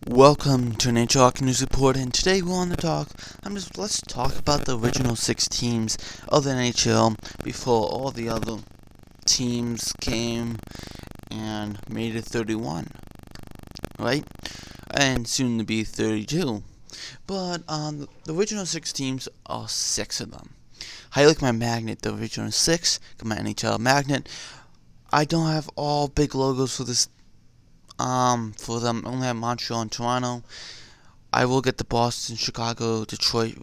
Welcome to NHL News Report, and today we want to talk. Let's talk about the original 6 teams of the NHL before all the other teams came and made it 31, right? And soon to be 32. But the original 6 teams are 6 of them. I like my magnet, the original 6, my NHL magnet. I don't have all big logos for this. For them, I only have Montreal and Toronto. I will get the Boston, Chicago, Detroit,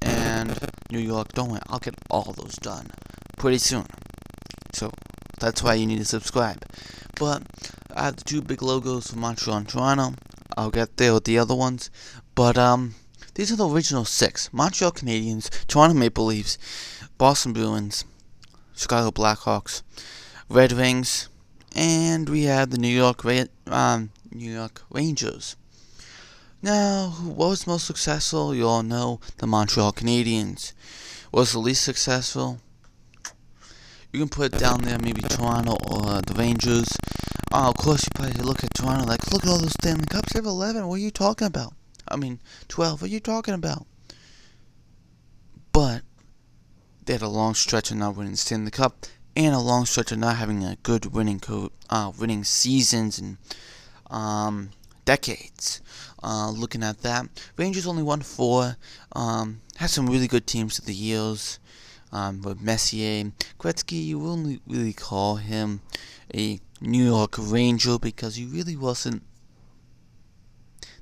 and New York. Don't worry, I'll get all those done pretty soon. So that's why you need to subscribe. But I have the 2 big logos for Montreal and Toronto. I'll get there with the other ones. But these are the original 6: Montreal Canadiens, Toronto Maple Leafs, Boston Bruins, Chicago Blackhawks, Red Wings, and we have the New York Rangers. Now, what was most successful? You all know the Montreal Canadiens. What was the least successful? You can put it down there, maybe Toronto or the Rangers. Of course, you probably look at Toronto like, look at all those Stanley Cups. They have 11. What are you talking about? 12. What are you talking about? But they had a long stretch of not winning the Stanley Cup, and a long stretch of not having a good winning seasons and decades. Looking at that, Rangers only won 4. Had some really good teams through the years. With Messier, Gretzky, you wouldn't really call him a New York Ranger because he really wasn't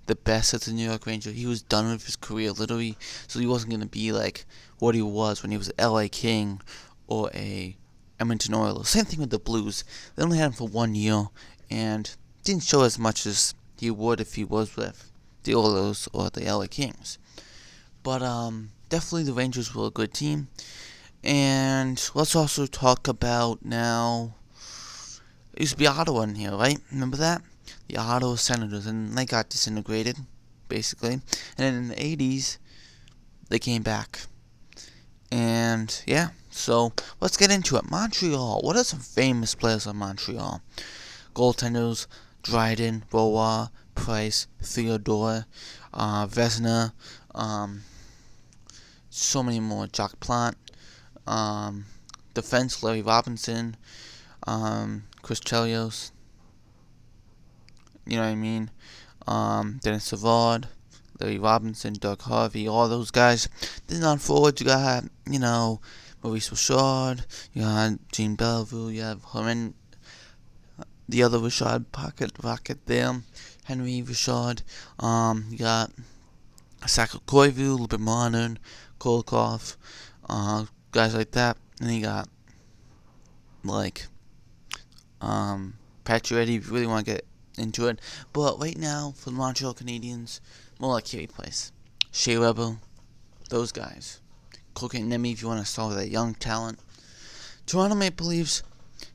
the best as a New York Ranger. He was done with his career, literally, so he wasn't going to be like what he was when he was an LA King or a Edmonton Oilers. Same thing with the Blues. They only had him for 1 year and didn't show as much as he would if he was with the Oilers or the LA Kings. But definitely the Rangers were a good team. And let's also talk about now. It used to be Ottawa in here, right? Remember that? The Ottawa Senators, and they got disintegrated, basically. And then in the 80s, they came back. And yeah, so let's get into it. Montreal. What are some famous players on Montreal? Goaltenders: Dryden, Roy, Price, Theodore, Vezina, so many more. Jacques Plante. Defense: Larry Robinson, Chris Chelios. You know what I mean? Dennis Savard, Larry Robinson, Doug Harvey, all those guys. Then on forward, you got, Maurice Richard, you got Gene Bellevue, you have the other Richard Pocket there, Henry Richard, you got Saka Koivu, a little bit modern, Kolkov, guys like that. And then you got, Pacioretty, if you really want to get into it. But right now, for the Montreal Canadiens, more like Carey Price, Shea Weber, those guys. Kotkaniemi, if you want to start with that young talent. Toronto Maple Leafs,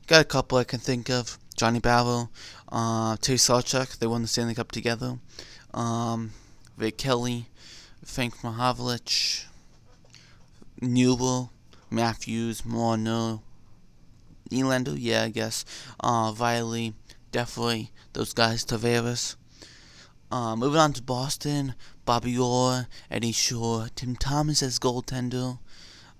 got a couple I can think of. Johnny Barrow, Terry Sawchuk, they won the Stanley Cup together. Ray Kelly, Frank Mahavlich, Newell, Matthews, Marner, Nylander, yeah, I guess. Riley, definitely those guys. Tavares. Moving on to Boston, Bobby Orr, Eddie Shore, Tim Thomas as goaltender.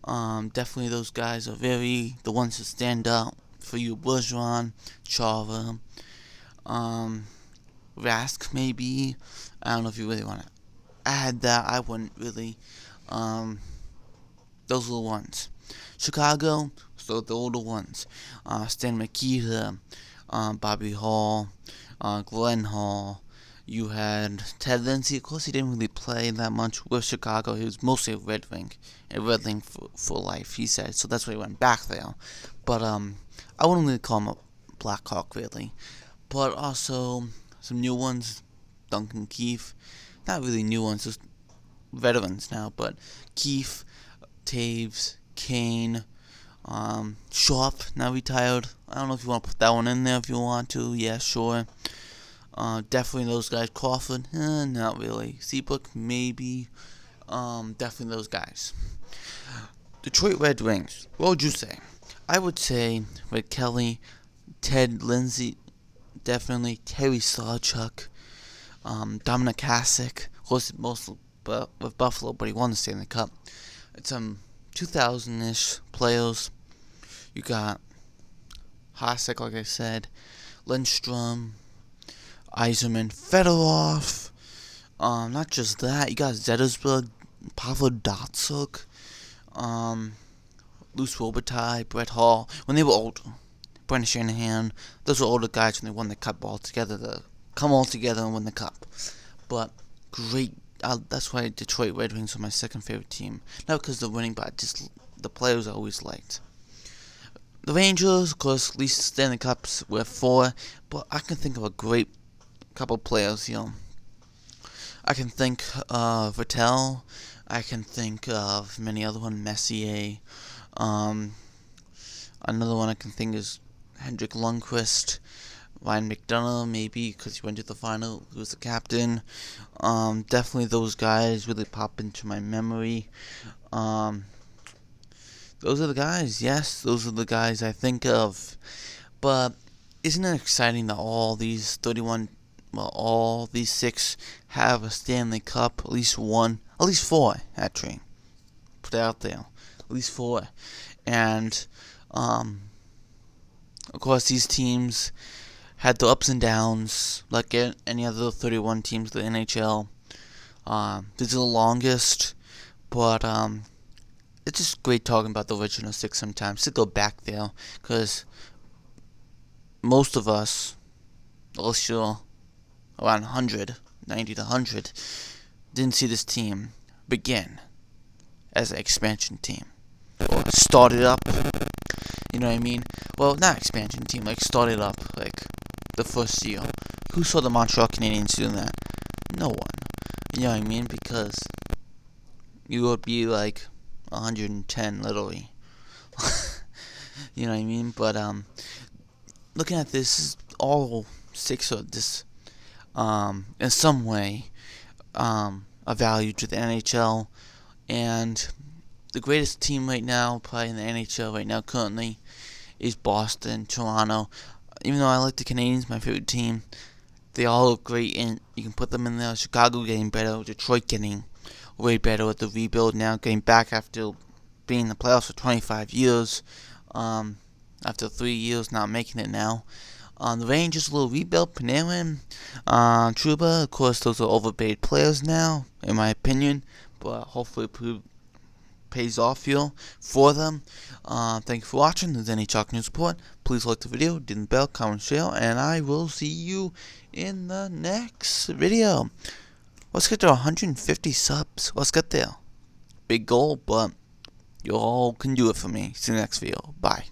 Definitely those guys are the ones that stand out for you. Bergeron, Chara, Rask maybe. I don't know if you really want to add that. I wouldn't really. Those are the ones. Chicago, so the older ones. Stan Mikita, Bobby Hall, Glenn Hall. You had Ted Lindsay. Of course, he didn't really play that much with Chicago. He was mostly a Red Wing for life, he said. So that's why he went back there. But I wouldn't really call him a Blackhawk, really. But also, some new ones. Duncan Keith. Not really new ones, just veterans now. But Keith, Taves, Kane, Sharp, now retired. I don't know if you want to put that one in there if you want to. Yeah, sure. Definitely those guys. Crawford, not really. Seabrook, maybe. Definitely those guys. Detroit Red Wings. What would you say? I would say Red Kelly, Ted Lindsay, definitely Terry Sawchuk, Dominic Hasek, of course, mostly with Buffalo, but he won the Stanley Cup. It's 2000-ish players. You got Hasek, like I said, Lindstrom, Yzerman, Fedorov. Not just that, you got Zettersberg, Pavel Datsyuk, Luce Robitaille, Brett Hall. When they were older, Brendan Shanahan, those were older guys when they won the cup all together. To come all together and win the cup. But great. That's why Detroit Red Wings are my second favorite team. Not because they're winning, but just the players I always liked. The Rangers, of course, at least Stanley Cups were 4, but I can think of a great couple players here. I can think of Vettel. I can think of many other ones, Messier. Another one I can think is Hendrik Lundqvist. Ryan McDonough, maybe, because he went to the final. He was the captain. Definitely those guys really pop into my memory. Those are the guys, yes, those are the guys I think of. But isn't it exciting that all these 6 have a Stanley Cup? At least 4, actually. Put it out there. At least 4. And, of course, these teams had the ups and downs, like any other 31 teams in the NHL. This is the longest, but it's just great talking about the original 6 sometimes, to go back there, because most of us, unless you're around 100, 90 to 100, didn't see this team begin as an expansion team, or started up, you know what I mean? Well, not expansion team, like started up, like the first year. Who saw the Montreal Canadiens doing that? No one. You know what I mean? Because you would be like 110, literally. You know what I mean? But looking at this, all 6 of this, in some way, a value to the NHL, and the greatest team right now, probably in the NHL right now, currently, is Boston, Toronto. Even though I like the Canadiens, my favorite team, they all look great, and you can put them in there. Chicago getting better, Detroit getting way better with the rebuild now, getting back after being in the playoffs for 25 years. After 3 years not making it now. The Rangers, a little rebuild, Panarin, Trouba, of course, those are overpaid players now, in my opinion, but hopefully it pays off here for them. Thank you for watching. If there's any Chalk News support, please like the video, hit the bell, comment, share, and I will see you in the next video. Let's get to 150 subs. Let's get there. Big goal, but you all can do it for me. See you in the next video. Bye.